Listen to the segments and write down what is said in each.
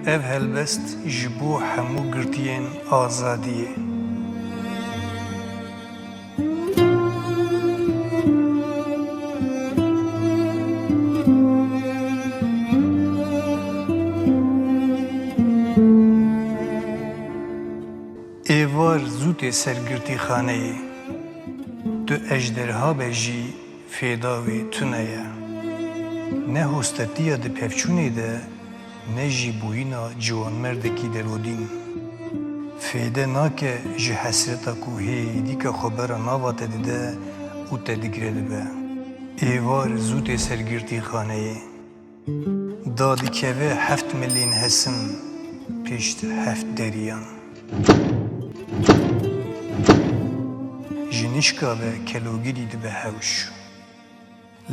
ev helbest ji bo hemû girtiyên azadiyê. Êvar zû tê sergirtîxaneyê, tu ejderha be jî fêda wê tune ye. Ne hostetiya di pevçûnê de, ne jî bûyîna ciwanmerdekî derodîn. Fêde nake ji hesreta ku hê dîka xwebera nava te dide û te digire dibe. Êvar zû tê sergirtîxaneyê, da dikeve heft milên hesin pişt heft deriyan. Ji nişka ve kelogirî dibe hewş.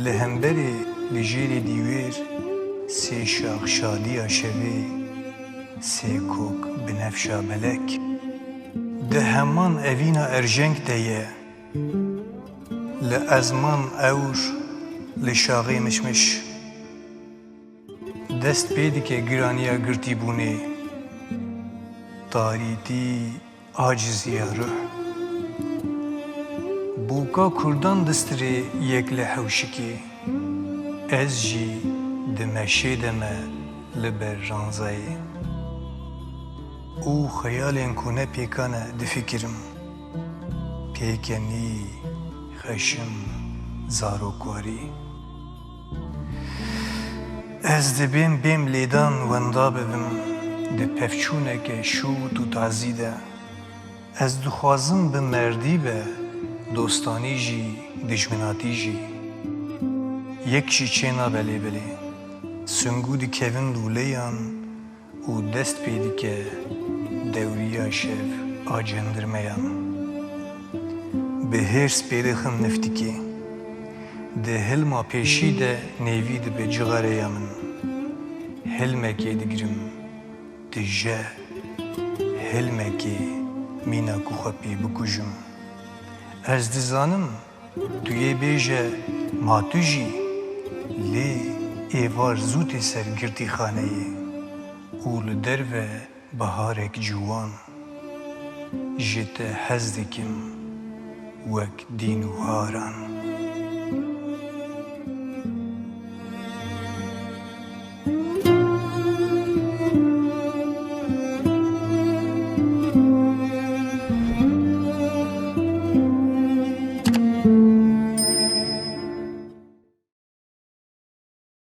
Li hemberê li jêrê dîwêr sê şax şadiya şevê, sê kok binefşa melek. Di heman evîna erjeng de ye, li ezman ewr li şaxê mişmiş. Dest pê dike giraniya girtîbûnê, tarîtî aciziya ruh. Bûka Kurdan distirê yek li hewşikê, ez jî di meşê de me li ber ranzayê. Û xeyalên ku ne pêkane difikirim, pêkenî, xeşim, zarokwarî. Ez dibêm bêm lêdan wenda bibim di pevçûneke şût û tazî de. Ez dixwazim bi merdî be, dostanî jî, dijminatî jî. Yek jî çênabe lêbilê, singû dikevin lûleyan û dest pê dike dewriya şev a cendirmeyan. Bi hêrs pêdixin niftikê, di hilma pêşî de nêvî dibe cixareya min. Hilmekê digirim, dije, hilmekê mîna ku xwe pê bikujim. Ez dizanim tu yê bêje ma tu jî, lê êvar zû tê sergirtîxaneyê û li derve biharek ciwan. Ji te hez dikim wek dîn û haran.